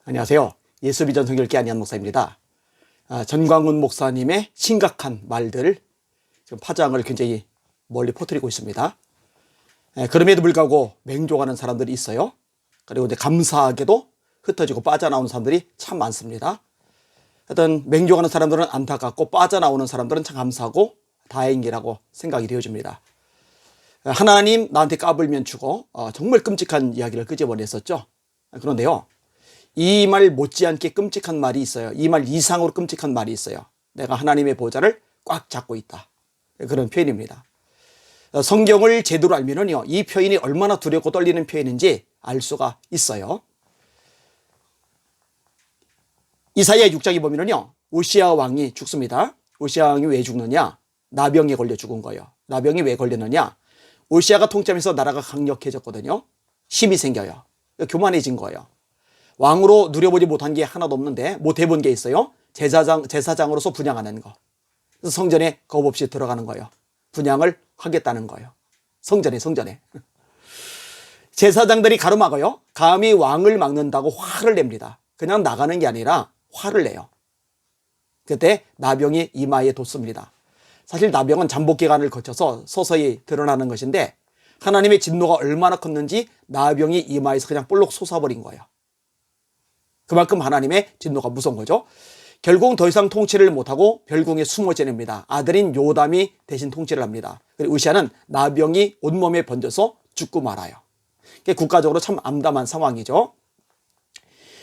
안녕하세요. 예수비전 성결교 안희한 목사입니다. 전광훈 목사님의 심각한 말들, 지금 파장을 굉장히 멀리 퍼뜨리고 있습니다. 그럼에도 불구하고 맹종하는 사람들이 있어요. 그리고 이제 감사하게도 흩어지고 빠져나오는 사람들이 참 많습니다. 하여튼 맹종하는 사람들은 안타깝고 빠져나오는 사람들은 참 감사하고 다행이라고 생각이 되어집니다. 하나님 나한테 까불면 죽어, 정말 끔찍한 이야기를 끄집어냈었죠. 그런데요, 이 말 못지않게 끔찍한 말이 있어요. 이 말 이상으로 끔찍한 말이 있어요. 내가 하나님의 보좌를 꽉 잡고 있다. 그런 표현입니다. 성경을 제대로 알면은요, 이 표현이 얼마나 두렵고 떨리는 표현인지 알 수가 있어요. 이사야 6장에 보면은요, 우시아 왕이 죽습니다. 우시아 왕이 왜 죽느냐? 나병에 걸려 죽은 거예요. 나병이 왜 걸렸느냐? 우시아가 통치하면서 나라가 강력해졌거든요. 힘이 생겨요. 교만해진 거예요. 왕으로 누려보지 못한 게 하나도 없는데 못 해본 게 있어요. 제사장으로서 분향하는 거. 그래서 성전에 겁 없이 들어가는 거예요. 분향을 하겠다는 거예요. 성전에. 제사장들이 가로막아요. 감히 왕을 막는다고 화를 냅니다. 그냥 나가는 게 아니라 화를 내요. 그때 나병이 이마에 돋습니다. 사실 나병은 잠복기간을 거쳐서 서서히 드러나는 것인데 하나님의 진노가 얼마나 컸는지 나병이 이마에서 그냥 볼록 솟아버린 거예요. 그만큼 하나님의 진노가 무서운 거죠. 결국 더 이상 통치를 못하고 별궁에 숨어 지냅니다. 아들인 요담이 대신 통치를 합니다. 그리고 우시아는 나병이 온몸에 번져서 죽고 말아요. 국가적으로 참 암담한 상황이죠.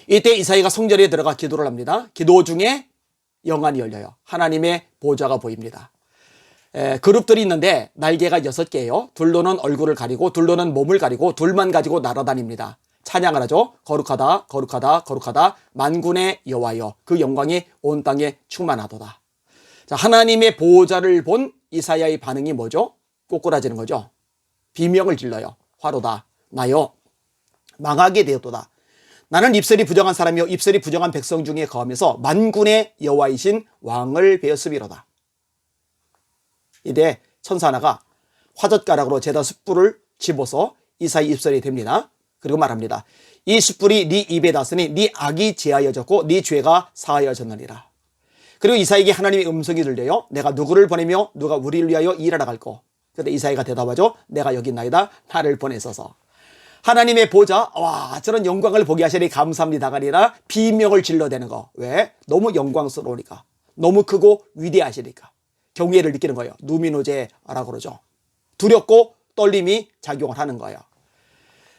이때 이사야가 성전에 들어가 기도를 합니다. 기도 중에 영안이 열려요. 하나님의 보좌가 보입니다. 그룹들이 있는데 날개가 6개예요. 둘로는 얼굴을 가리고 둘로는 몸을 가리고 둘만 가지고 날아다닙니다. 찬양을 하죠. 거룩하다 거룩하다 거룩하다 만군의 여호와여, 그 영광이 온 땅에 충만하도다. 자, 하나님의 보좌를 본 이사야의 반응이 뭐죠? 꼬꾸라지는 거죠. 비명을 질러요. 화로다 나여 망하게 되었도다. 나는 입술이 부정한 사람이요 입술이 부정한 백성 중에 거하면서 만군의 여호와이신 왕을 베었음이로다. 이때 천사 하나가 화젓가락으로 제단 숯불을 집어서 이사야 입술에 댑니다. 그리고 말합니다. 이 숯불이 네 입에 닿으니 네 악이 제하여졌고 네 죄가 사하여졌느니라. 그리고 이사야에게 하나님의 음성이 들려요. 내가 누구를 보내며 누가 우리를 위하여 일하러 갈꼬. 그때 이사야가 대답하죠. 내가 여기 있나이다. 나를 보내소서. 하나님의 보좌, 와, 저런 영광을 보게 하시니 감사합니다가 아니라 비명을 질러대는 거. 왜? 너무 영광스러우니까. 너무 크고 위대하시니까. 경외를 느끼는 거예요. 누미노제라고 그러죠. 두렵고 떨림이 작용을 하는 거예요.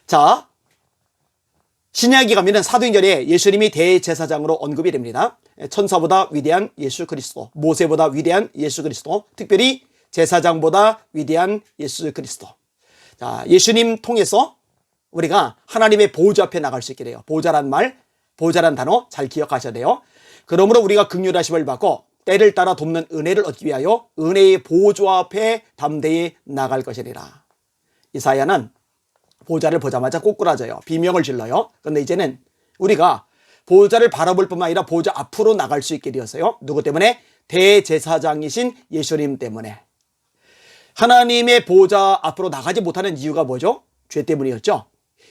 자, 신약에 가면은 사도행전에 예수님이 대제사장으로 언급이 됩니다. 천사보다 위대한 예수 그리스도, 모세보다 위대한 예수 그리스도, 특별히 제사장보다 위대한 예수 그리스도. 자, 예수님 통해서 우리가 하나님의 보좌 앞에 나갈 수 있게 돼요. 보좌란 말, 보좌란 단어 잘 기억하셔야 돼요. 그러므로 우리가 긍휼하심을 받고 때를 따라 돕는 은혜를 얻기 위하여 은혜의 보좌 앞에 담대히 나갈 것이니라. 이사야는 보좌를 보자마자 꼬꾸라져요. 비명을 질러요. 그런데 이제는 우리가 보좌를 바라볼 뿐만 아니라 보좌 앞으로 나갈 수 있게 되었어요. 누구 때문에? 대제사장이신 예수님 때문에. 하나님의 보좌 앞으로 나가지 못하는 이유가 뭐죠? 죄 때문이었죠.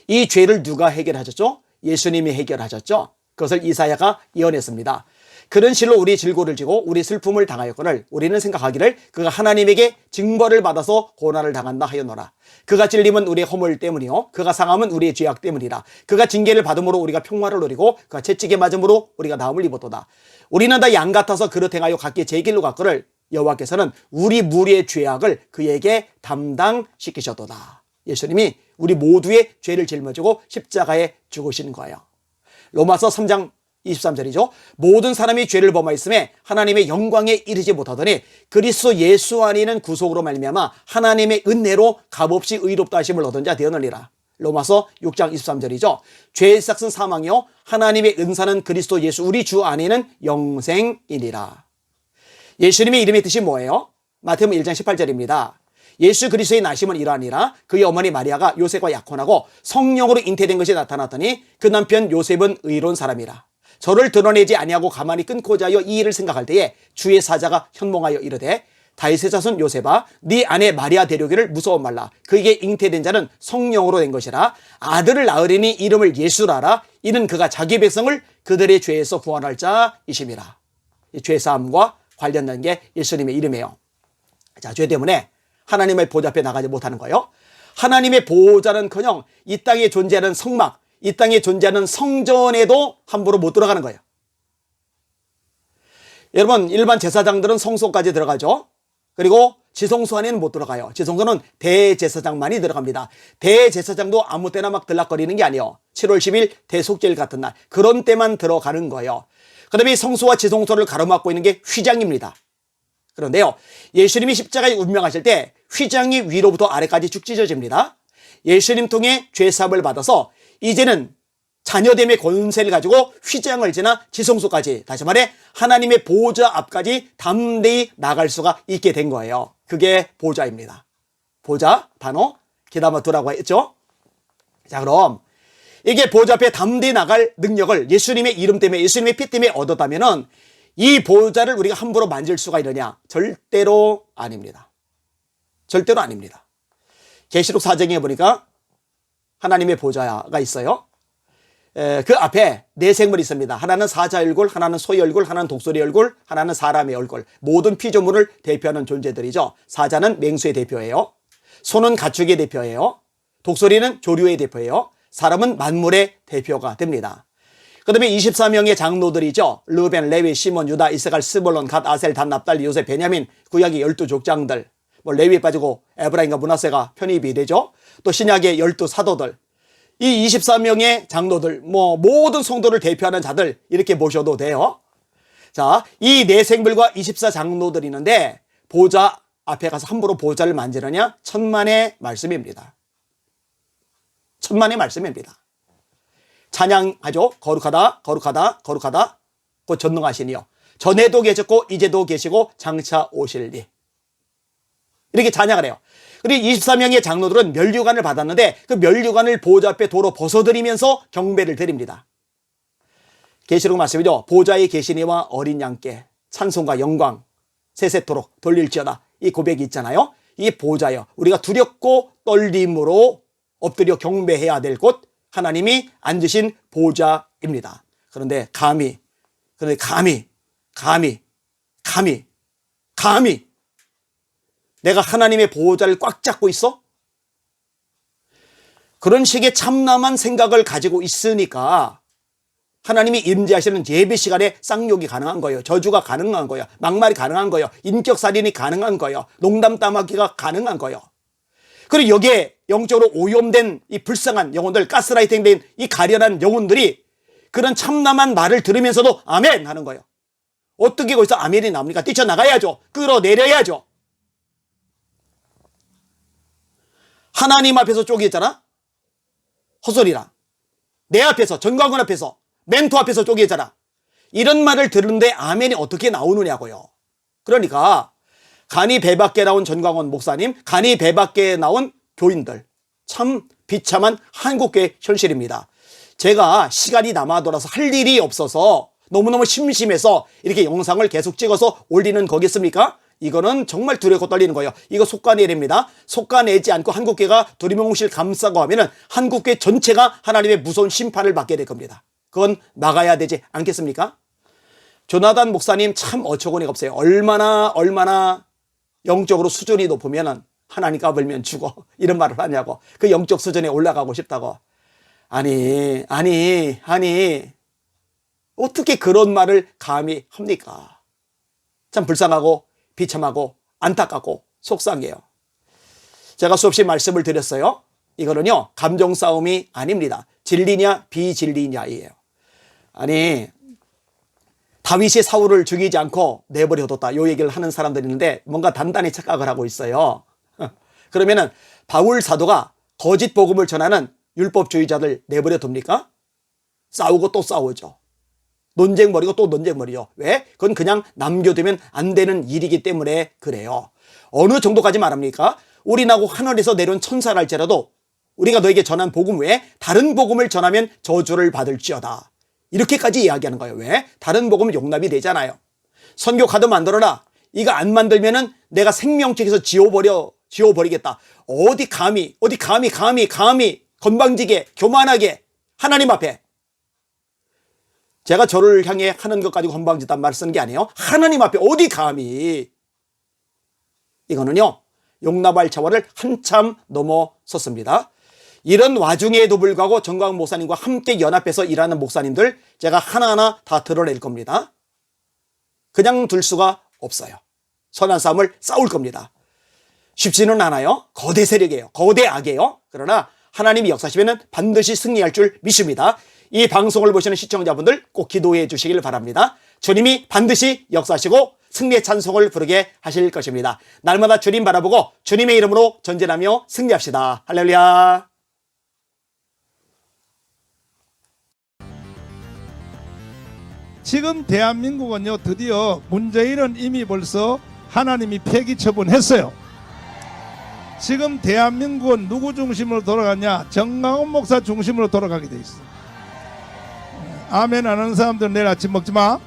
이 죄를 누가 해결하셨죠? 예수님이 해결하셨죠. 그것을 이사야가 예언했습니다. 그런 실로 우리 질고를 지고 우리 슬픔을 당하였거늘 우리는 생각하기를 그가 하나님에게 징벌을 받아서 고난을 당한다 하였노라. 그가 찔림은 우리의 허물 때문이요 그가 상함은 우리의 죄악 때문이라. 그가 징계를 받음으로 우리가 평화를 누리고 그가 채찍에 맞음으로 우리가 나음을 입었도다. 우리는 다 양 같아서 그릇 행하여 각기 제 길로 갔거늘 여호와께서는 우리 무리의 죄악을 그에게 담당시키셨도다. 예수님이 우리 모두의 죄를 짊어지고 십자가에 죽으신 거예요. 로마서 3장 23절이죠. 모든 사람이 죄를 범하였음에 하나님의 영광에 이르지 못하더니 그리스도 예수 안에 있는 구속으로 말미암아 하나님의 은혜로 값없이 의롭다 하심을 얻은 자 되었느니라. 로마서 6장 23절이죠. 죄의 삭은 사망이요 하나님의 은사는 그리스도 예수 우리 주 안에 있는 영생이니라. 예수님의 이름의 뜻이 뭐예요? 마태복음 1장 18절입니다. 예수 그리스도의 나심은 이러하니라. 그의 어머니 마리아가 요셉과 약혼하고 성령으로 잉태된 것이 나타났더니 그 남편 요셉은 의로운 사람이라. 저를 드러내지 아니하고 가만히 끊고자 하여 이 일을 생각할 때에 주의 사자가 현몽하여 이르되 다윗의 자손 요셉아, 네 아내 마리아 데려오기를 무서워 말라. 그에게 잉태된 자는 성령으로 된 것이라. 아들을 낳으리니 이름을 예수라라. 이는 그가 자기 백성을 그들의 죄에서 구원할 자이심이라. 이 죄사함과 관련된 게 예수님의 이름이에요. 자, 죄 때문에 하나님의 보좌 앞에 나가지 못하는 거예요. 하나님의 보좌는커녕 이 땅에 존재하는 성막, 이 땅에 존재하는 성전에도 함부로 못 들어가는 거예요. 여러분, 일반 제사장들은 성소까지 들어가죠. 그리고 지성소 안에는 못 들어가요. 지성소는 대제사장만이 들어갑니다. 대제사장도 아무 때나 막 들락거리는 게 아니에요. 7월 10일 대속절 같은 날, 그런 때만 들어가는 거예요. 그 다음에 성소와 지성소를 가로막고 있는 게 휘장입니다. 그런데요, 예수님이 십자가에 운명하실 때 휘장이 위로부터 아래까지 쭉 찢어집니다. 예수님 통해 죄사함을 받아서 이제는 자녀됨의 권세를 가지고 휘장을 지나 지성소까지, 다시 말해 하나님의 보좌 앞까지 담대히 나갈 수가 있게 된 거예요. 그게 보좌입니다. 보좌, 단어 귀담아 두라고 했죠. 자, 그럼 이게 보좌 앞에 담대히 나갈 능력을 예수님의 이름 때문에, 예수님의 피 때문에 얻었다면은 이 보좌를 우리가 함부로 만질 수가 있느냐? 절대로 아닙니다. 절대로 아닙니다. 계시록 4장에 보니까 하나님의 보좌가 있어요. 그 앞에 네 생물이 있습니다. 하나는 사자 얼굴, 하나는 소의 얼굴, 하나는 독수리 얼굴, 하나는 사람의 얼굴. 모든 피조물을 대표하는 존재들이죠. 사자는 맹수의 대표예요. 소는 가축의 대표예요. 독수리는 조류의 대표예요. 사람은 만물의 대표가 됩니다. 그 다음에 24명의 장로들이죠. 르벤, 레위, 시몬, 유다, 이스갈, 스볼론, 갓, 아셀, 단, 납달리, 요셉, 베냐민, 구약의 12족장들, 레위 빠지고 에브라임과 므낫세가 편입이 되죠. 또 신약의 12사도들, 이 24명의 장로들, 모든 성도를 대표하는 자들, 이렇게 보셔도 돼요. 자, 이 네 생물과 24장로들이 있는데 보좌 앞에 가서 함부로 보좌를 만지느냐? 천만의 말씀입니다. 천만의 말씀입니다. 찬양하죠. 거룩하다, 거룩하다, 거룩하다. 곧 전능하시니요. 전에도 계셨고 이제도 계시고 장차 오실리. 이렇게 찬양을 해요. 그리고 24명의 장로들은 면류관을 받았는데 그 면류관을 보좌 앞에 도로 벗어들이면서 경배를 드립니다. 계시록 말씀이죠. 보좌에 계시니와 어린 양께 찬송과 영광 세세토록 돌릴지어다. 이 고백이 있잖아요. 이 보좌요. 우리가 두렵고 떨림으로 엎드려 경배해야 될 곳, 하나님이 앉으신 보좌입니다. 그런데 감히 내가 하나님의 보호자를 꽉 잡고 있어? 그런 식의 참남한 생각을 가지고 있으니까 하나님이 임재하시는 예배 시간에 쌍욕이 가능한 거예요. 저주가 가능한 거예요. 막말이 가능한 거예요. 인격살인이 가능한 거예요. 농담 따먹기가 가능한 거예요. 그리고 여기에 영적으로 오염된 이 불쌍한 영혼들, 가스라이팅된 이 가련한 영혼들이 그런 참남한 말을 들으면서도 아멘 하는 거예요. 어떻게 거기서 아멘이 나옵니까? 뛰쳐나가야죠. 끌어내려야죠. 하나님 앞에서 쪼개잖아? 헛소리라. 내 앞에서, 전광훈 앞에서, 멘토 앞에서 쪼개잖아. 이런 말을 들은데 아멘이 어떻게 나오느냐고요. 그러니까 간이 배 밖에 나온 전광훈 목사님, 간이 배 밖에 나온 교인들, 참 비참한 한국교회 현실입니다. 제가 시간이 남아 돌아서 할 일이 없어서 너무너무 심심해서 이렇게 영상을 계속 찍어서 올리는 거겠습니까? 이거는 정말 두렵고 떨리는 거예요. 이거 속가내립니다. 속가내지 않고 한국교회가 두리뭉실 감싸고 하면은 한국교회 전체가 하나님의 무서운 심판을 받게 될 겁니다. 그건 막아야 되지 않겠습니까? 조나단 목사님 참 어처구니가 없어요. 얼마나 영적으로 수준이 높으면은 하나님 까불면 죽어. 이런 말을 하냐고. 그 영적 수준에 올라가고 싶다고. 아니. 어떻게 그런 말을 감히 합니까? 참 불쌍하고 비참하고 안타깝고 속상해요. 제가 수없이 말씀을 드렸어요. 이거는요, 감정 싸움이 아닙니다. 진리냐 비진리냐예요. 아니, 다윗이 사울을 죽이지 않고 내버려뒀다. 요 얘기를 하는 사람들이 있는데 뭔가 단단히 착각을 하고 있어요. 그러면은 바울 사도가 거짓 복음을 전하는 율법주의자들 내버려 둡니까? 싸우고 또 싸우죠. 논쟁머리고 또 논쟁머리죠. 왜? 그건 그냥 남겨두면 안 되는 일이기 때문에 그래요. 어느 정도까지 말합니까? 우리나고 하늘에서 내려온 천사랄지라도 우리가 너에게 전한 복음 외에 다른 복음을 전하면 저주를 받을지어다. 이렇게까지 이야기하는 거예요. 왜? 다른 복음은 용납이 되잖아요. 선교 카드 만들어라. 이거 안 만들면은 내가 생명책에서 지워버리겠다. 어디 감히 건방지게 교만하게 하나님 앞에, 제가 저를 향해 하는 것 가지고 건방지단 말 쓰는 게 아니에요. 하나님 앞에 어디 감히. 이거는요, 용납할 차원을 한참 넘어섰습니다. 이런 와중에도 불구하고 정광훈 목사님과 함께 연합해서 일하는 목사님들 제가 하나하나 다 드러낼 겁니다. 그냥 둘 수가 없어요. 선한 싸움을 싸울 겁니다. 쉽지는 않아요. 거대 세력이에요. 거대 악이에요. 그러나 하나님이 역사하시면 반드시 승리할 줄 믿습니다. 이 방송을 보시는 시청자분들 꼭 기도해 주시길 바랍니다. 주님이 반드시 역사하시고 승리의 찬송을 부르게 하실 것입니다. 날마다 주님 바라보고 주님의 이름으로 전진하며 승리합시다. 할렐루야. 지금 대한민국은요, 드디어 문재인은 이미 벌써 하나님이 폐기 처분했어요. 지금 대한민국은 누구 중심으로 돌아가냐? 정광훈 목사 중심으로 돌아가게 돼 있어. 아멘 안 하는 사람들은 내일 아침 먹지 마.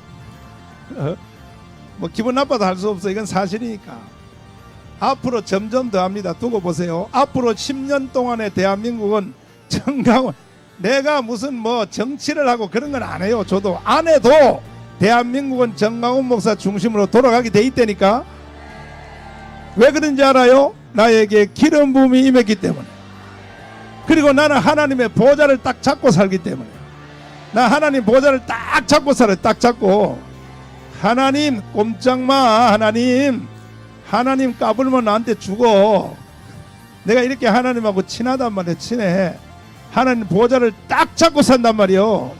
뭐 기분 나빠도 할 수 없어. 이건 사실이니까. 앞으로 점점 더 합니다. 두고 보세요. 앞으로 10년 동안의 대한민국은 정광훈, 내가 무슨 뭐 정치를 하고 그런 건 안 해요. 저도 안 해도 대한민국은 정광훈 목사 중심으로 돌아가게 돼 있다니까. 왜 그런지 알아요? 나에게 기름 부음이 임했기 때문에. 그리고 나는 하나님의 보좌를 딱 잡고 살기 때문에. 나 하나님 보좌를 딱 잡고 살아요. 딱 잡고. 하나님 꼼짝마. 하나님 까불면 나한테 죽어. 내가 이렇게 하나님하고 친하단 말이야. 친해. 하나님 보좌를 딱 잡고 산단 말이요.